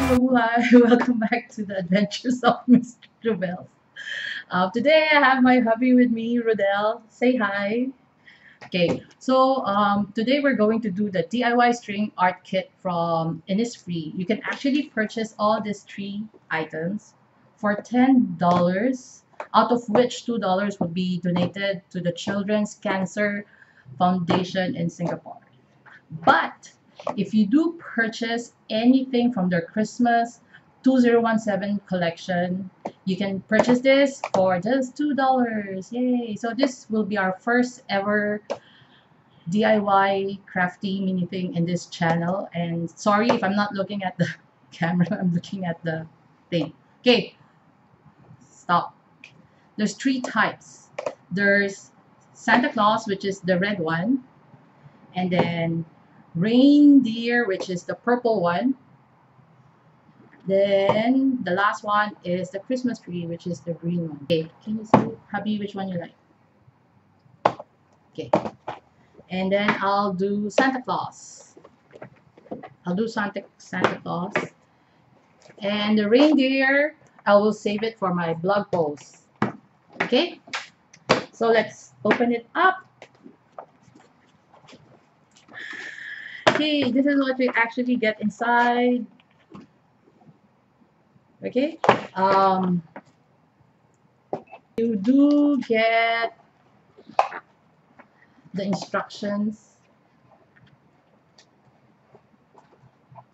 Hi, welcome back to the Adventures of Mr. Chuchubells. Today I have my hubby with me, Rodel. Say hi. Okay, so today we're going to do the DIY string art kit from Innisfree. You can actually purchase all these three items for $10, out of which $2 would be donated to the Children's Cancer Foundation in Singapore. But if you do purchase anything from their Christmas 2017 collection, you can purchase this for just $2. Yay! So this will be our first ever DIY crafty mini thing in this channel. And sorry if I'm not looking at the camera, I'm looking at the thing. Okay, stop. There's three types. There's Santa Claus, which is the red one, and then reindeer, which is the purple one. Then the last one is the Christmas tree, which is the green one. Okay, can you see, hubby, which one you like? Okay, and then I'll do Santa Claus. I'll do Santa Claus, and the reindeer I will save it for my blog post. Okay, so let's open it up. Okay, this is what we actually get inside. Okay, you do get the instructions.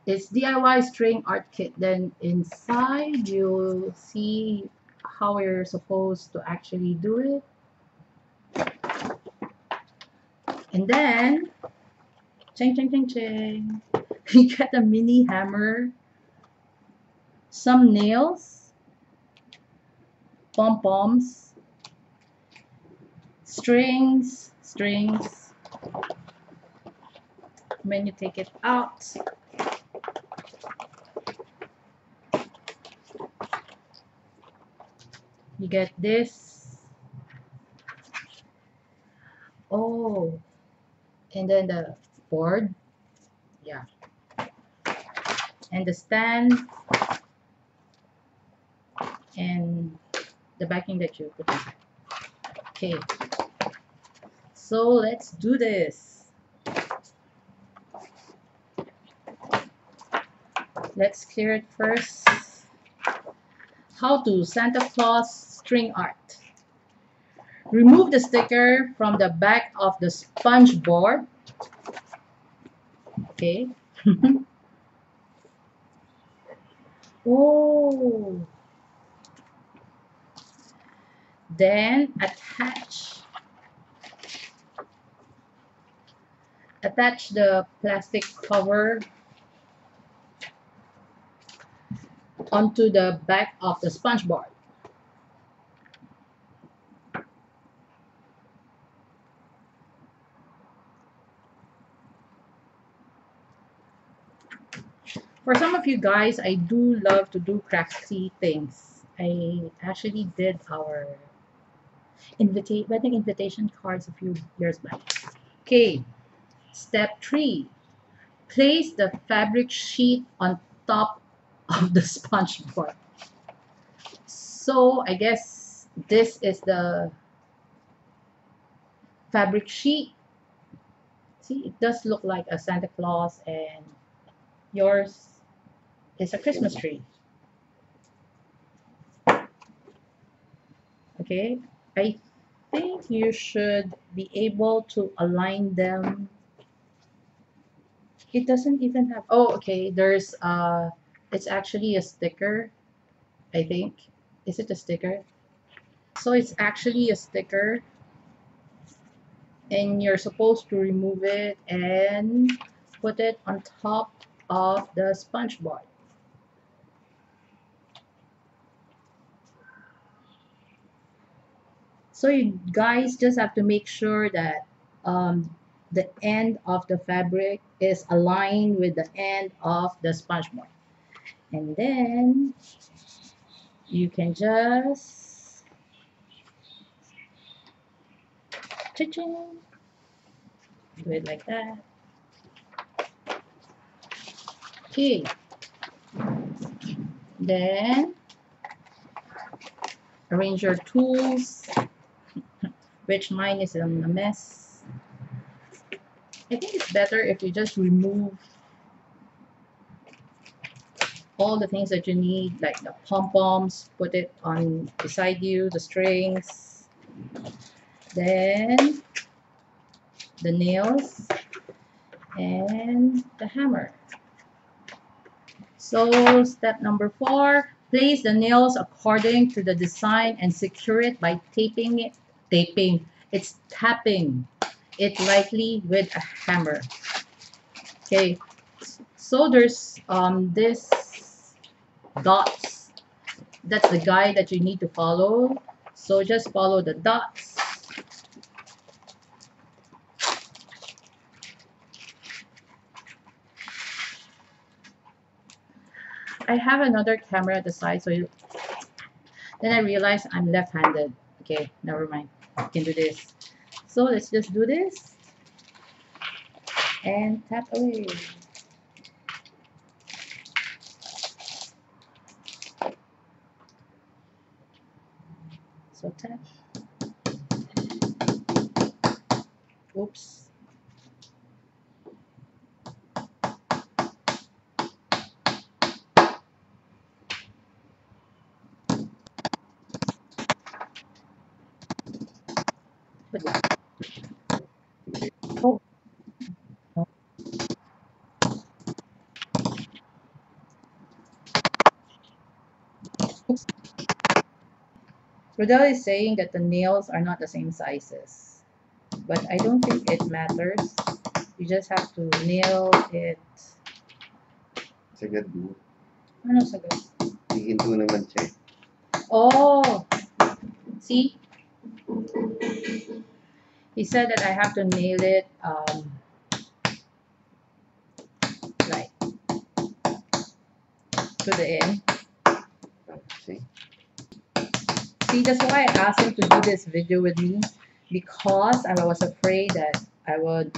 It's DIY string art kit. Then inside you'll see how you're supposed to actually do it. And then ching ching ching ching, you get a mini hammer, some nails, pom-poms, strings. When you take it out, you get this. Oh, and then the board, yeah, and the stand, and the backing that you put inside. Okay, so let's do this. Let's clear it first. How to Santa Claus string art. Remove the sticker from the back of the sponge board. Okay. Oh. Then attach the plastic cover onto the back of the sponge board. For some of you guys, I do love to do crafty things. I actually did our wedding invitation cards a few years back. Okay, step 3. Place the fabric sheet on top of the sponge board. So I guess this is the fabric sheet. See, it does look like a Santa Claus, and yours is a Christmas tree. Okay, I think you should be able to align them. It doesn't even have, oh, okay, there's it's actually a sticker, I think. Is it a sticker? So it's actually a sticker, and you're supposed to remove it and put it on top of the sponge board. So you guys just have to make sure that the end of the fabric is aligned with the end of the sponge board. And then you can just cha-ching, do it like that. Okay. Then arrange your tools, which mine is in a mess. I think it's better if you just remove all the things that you need, like the pom-poms, put it on beside you, the strings, then the nails, and the hammer. So step number 4, place the nails according to the design and secure it by tapping it lightly with a hammer. Okay, so there's this dots. That's the guide that you need to follow. So just follow the dots. I have another camera at the side, so then I realized I'm left-handed. Okay, never mind. I can do this. So let's just do this and tap away. So tap. Oops. Oh. Oops. Rodel is saying that the nails are not the same sizes, but I don't think it matters. You just have to nail it. Sagad mo. Ano sagad? Hihinto naman siya. Oh, see? He said that I have to nail it like to the end. See? See, that's why I asked him to do this video with me, because I was afraid that I would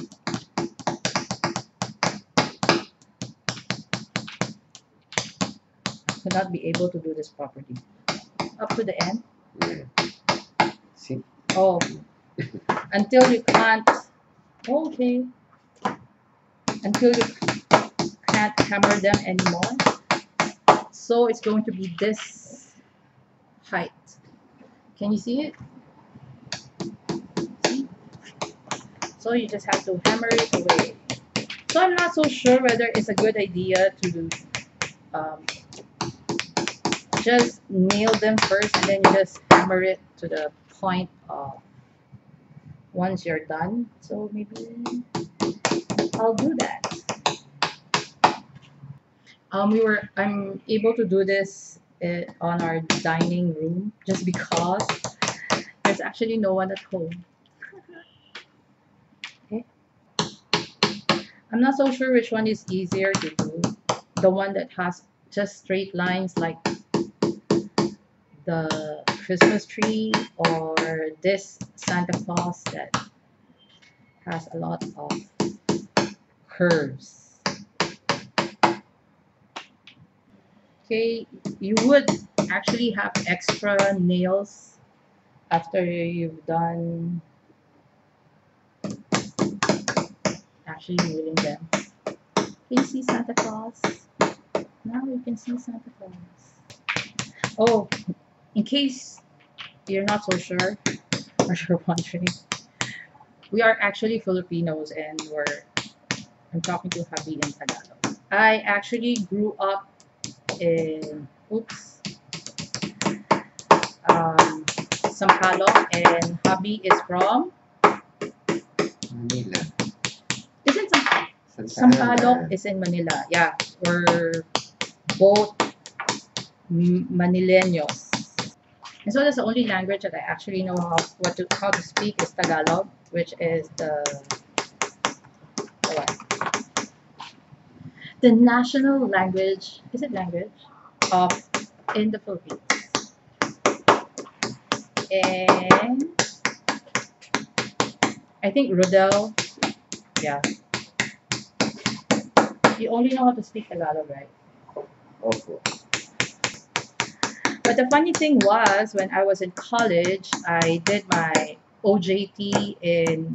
not be able to do this properly. Up to the end. Yeah. See? Oh, until you can't. Okay. Until you can't hammer them anymore. So it's going to be this height. Can you see it? See? So you just have to hammer it away. So I'm not so sure whether it's a good idea to just nail them first and then you just hammer it to the point of once you're done. So maybe I'll do that. I'm able to do this on our dining room just because there's actually no one at home. Okay. I'm not so sure which one is easier to do. The one that has just straight lines like the Christmas tree, or this Santa Claus that has a lot of curves. Okay, you would actually have extra nails after you've done actually nailing them. Can you see Santa Claus? Now you can see Santa Claus. Oh, in case you're not so sure or you're wondering, we are actually Filipinos and I'm talking to hubby in Tagalog. I actually grew up in Sampaloc, and hubby is from Manila. Isn't Sampaloc is in Manila? Yeah, we're both Manileños. And so that's the only language that I actually know how to speak is Tagalog, which is the national language. Is it language of in the Philippines? And I think Rodel, yeah. You only know how to speak Tagalog, right? Opo. But the funny thing was, when I was in college, I did my OJT in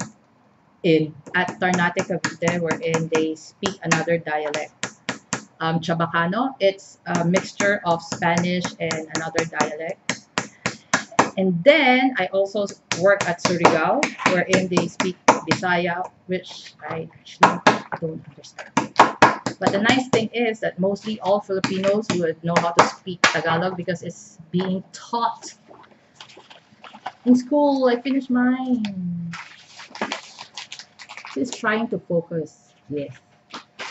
at Ternate, Cavite, wherein they speak another dialect. Chabacano. It's a mixture of Spanish and another dialect. And then I also work at Surigao, wherein they speak Bisaya, which I actually don't understand. But the nice thing is that mostly all Filipinos would know how to speak Tagalog because it's being taught in school. I finished mine. She's trying to focus. Yes.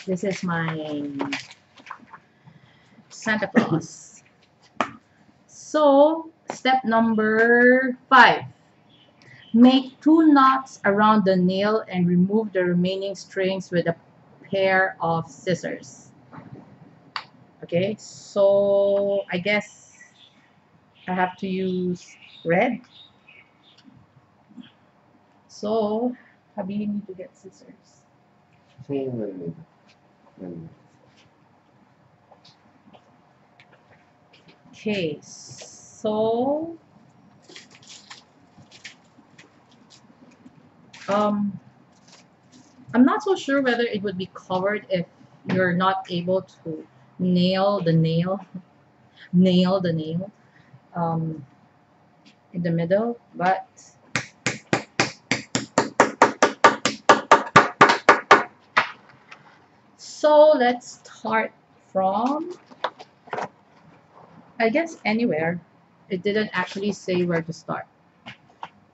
This is my Santa Claus. So, step number 5. Make 2 knots around the nail and remove the remaining strings with a pair of scissors. Okay, so I guess I have to use red. So, Habi, you need to get scissors. Same one. Okay, so um, I'm not so sure whether it would be covered if you're not able to nail the nail, nail the nail um, in the middle, but so let's start from, I guess, anywhere. It didn't actually say where to start.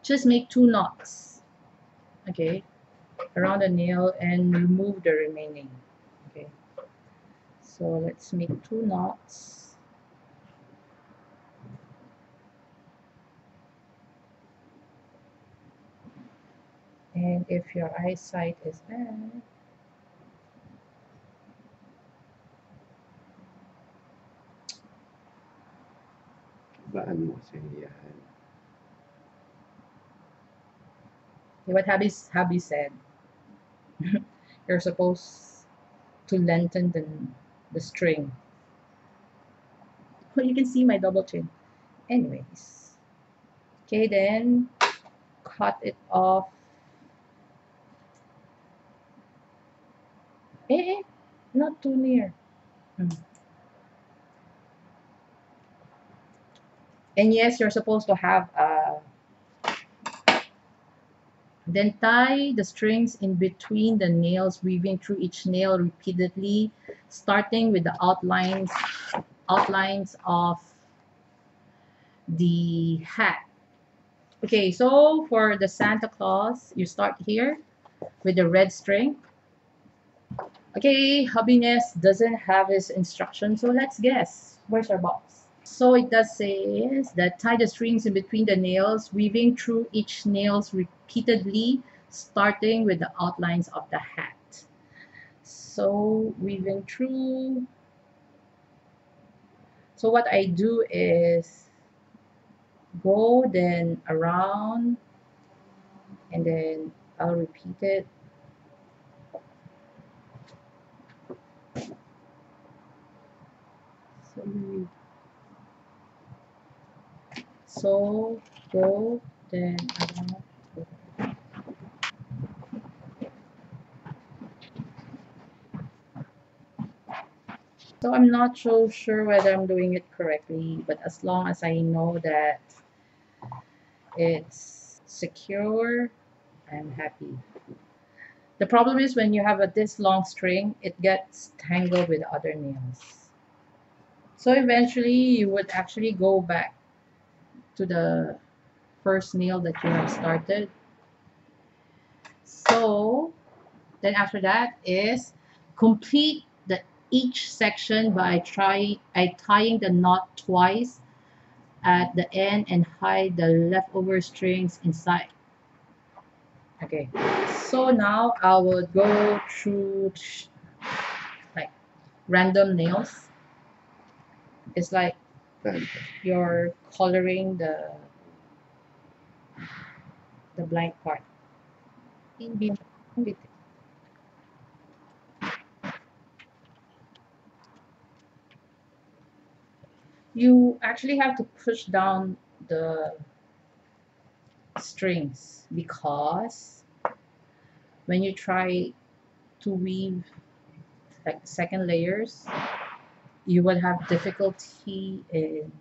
Just make 2 knots, okay, around the nail and remove the remaining. Okay, so let's make 2 knots. And if your eyesight is bad, Baan mo siya yan. what Habi said, you're supposed to lengthen the string. Well, you can see my double chin. Anyways, okay, then cut it off. Not too near. And yes, you're supposed to have then tie the strings in between the nails, weaving through each nail repeatedly, starting with the outlines of the hat. Okay, so for the Santa Claus, you start here with the red string. Okay, hubbyness doesn't have his instructions, so let's guess. Where's our box? So it does say that tie the strings in between the nails, weaving through each nails repeatedly, starting with the outlines of the hat. So weaving through. So what I do is go, then around, and then I'll repeat it. So go, then around. So I'm not so sure whether I'm doing it correctly, but as long as I know that it's secure, I'm happy. The problem is when you have this long string, it gets tangled with other nails. So eventually you would actually go back to the first nail that you have started. So then after that is complete the each section by tying the knot twice at the end and hide the leftover strings inside. Okay, so now I will go through like random nails. It's like Saan? you're coloring the blank part. In between. you actually have to push down the strings, because when you try to weave like second layers, you would have difficulty in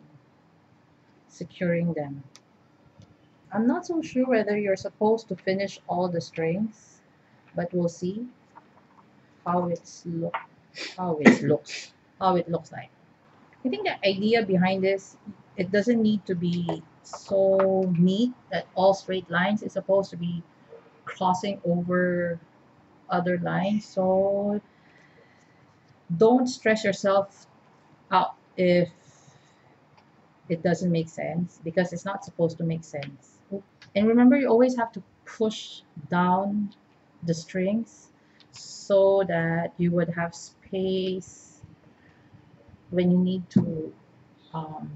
securing them. I'm not so sure whether you're supposed to finish all the strings, but we'll see how how it looks like. I think the idea behind this, it doesn't need to be so neat that all straight lines. It's supposed to be crossing over other lines. So don't stress yourself out if it doesn't make sense, because it's not supposed to make sense. And remember, you always have to push down the strings so that you would have space when you need to um,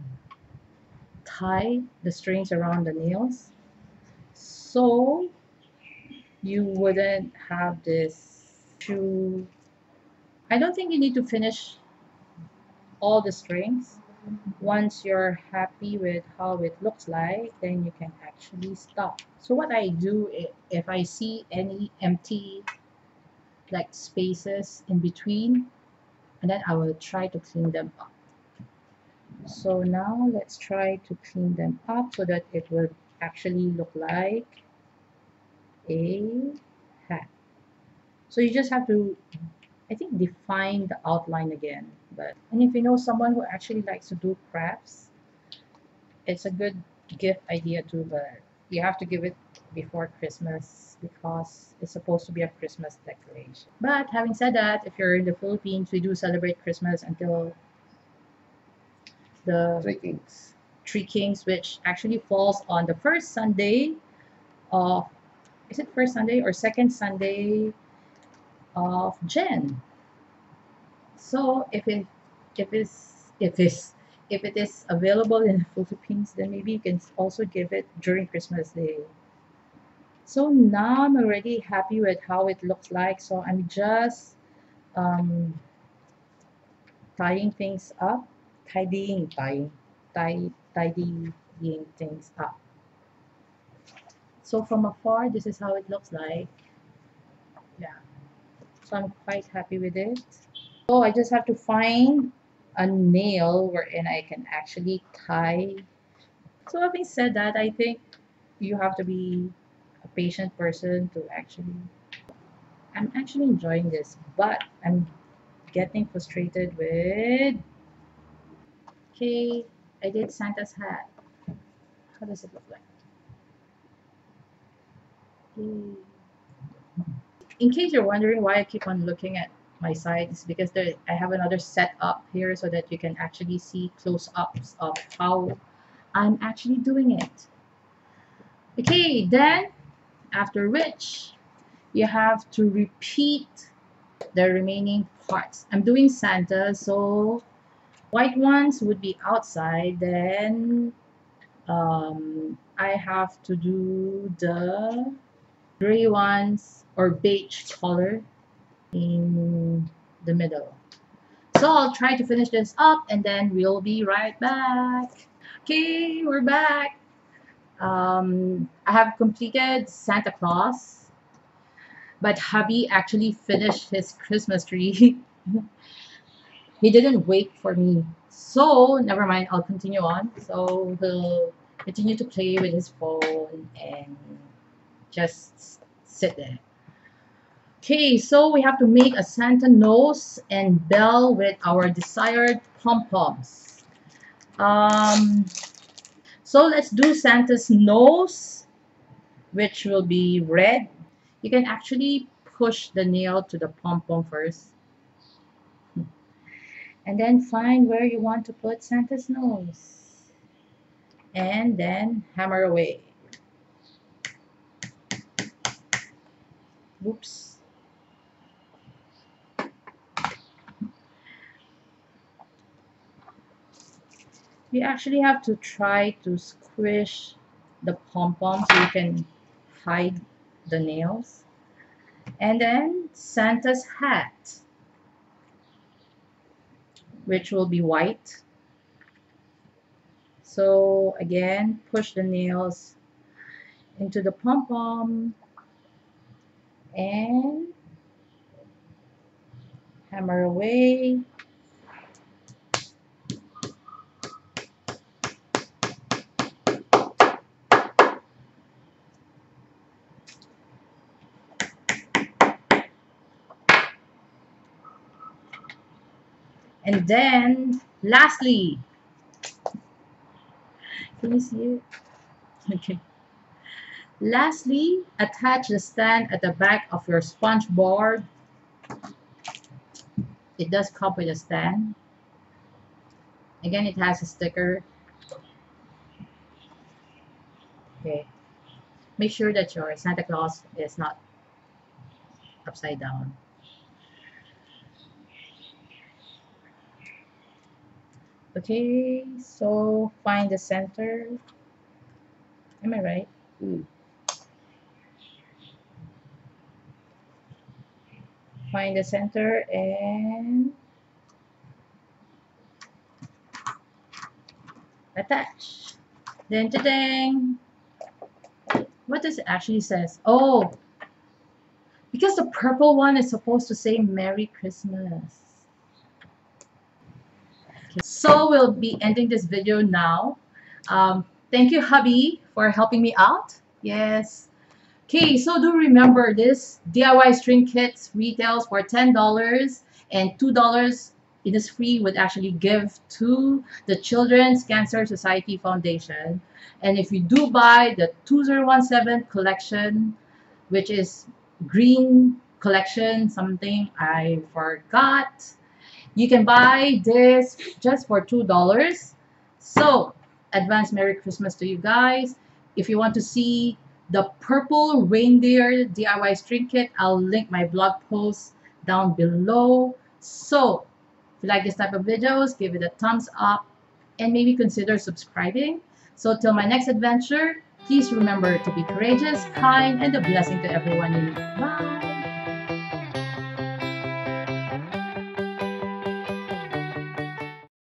tie the strings around the nails, so you wouldn't have this issue. I don't think you need to finish all the strings. Once you're happy with how it looks like, then you can actually stop. So what I do, if I see any empty like spaces in between, and then I will try to clean them up. So now let's try to clean them up so that it will actually look like a hat. So you just have to, I think, define the outline again. And if you know someone who actually likes to do crafts, it's a good gift idea too, but you have to give it before Christmas because it's supposed to be a Christmas decoration. But having said that, if you're in the Philippines, we do celebrate Christmas until the Three Kings. Three Kings, which actually falls on the first Sunday of, is it first Sunday or second Sunday of Jan? So if it is available in the Philippines, then maybe you can also give it during Christmas Day. So now I'm already happy with how it looks like. So I'm just um, tying things up, tidying things up. So from afar, this is how it looks like. Yeah. So I'm quite happy with it. So I just have to find a nail wherein I can actually tie. So having said that, I think you have to be a patient person to actually. I'm actually enjoying this, but I'm getting frustrated with. Okay, I did Santa's hat. How does it look like? Yay. In case you're wondering why I keep on looking at my side, it's because I have another setup here so that you can actually see close-ups of how I'm actually doing it. Okay, then after which you have to repeat the remaining parts. I'm doing Santa, so white ones would be outside. Then I have to do the gray ones or beige color in the middle. So I'll try to finish this up and then we'll be right back. Okay, we're back. I have completed Santa Claus, but hubby actually finished his Christmas tree. He didn't wait for me. So never mind, I'll continue on. So he'll continue to play with his phone and just sit there. Okay, so we have to make a Santa nose and bell with our desired pom-poms. Um, so let's do Santa's nose, which will be red. You can actually push the nail to the pom-pom first. And then find where you want to put Santa's nose. And then hammer away. Oops. You actually have to try to squish the pom-pom so you can hide the nails. And then Santa's hat, which will be white. So again, push the nails into the pom-pom and hammer away. And then lastly, can you see it? Okay. Lastly, attach the stand at the back of your sponge board. It does come with a stand. Again, it has a sticker. Okay. Make sure that your Santa Claus is not upside down. Okay, so find the center. Am I right? Mm. Find the center and attach. Then, ding. What does it actually says? Oh, because the purple one is supposed to say Merry Christmas. So we'll be ending this video now. Thank you, hubby, for helping me out. Yes. Okay, so do remember this DIY string kits retails for $10 and $2 Innisfree would actually give to the Children's Cancer Society Foundation. And if you do buy the 2017 collection, which is green collection, something I forgot, you can buy this just for $2. So, advance Merry Christmas to you guys. If you want to see the purple reindeer DIY string kit, I'll link my blog post down below. So, if you like this type of videos, give it a thumbs up and maybe consider subscribing. So, till my next adventure, please remember to be courageous, kind, and a blessing to everyone you meet. Bye!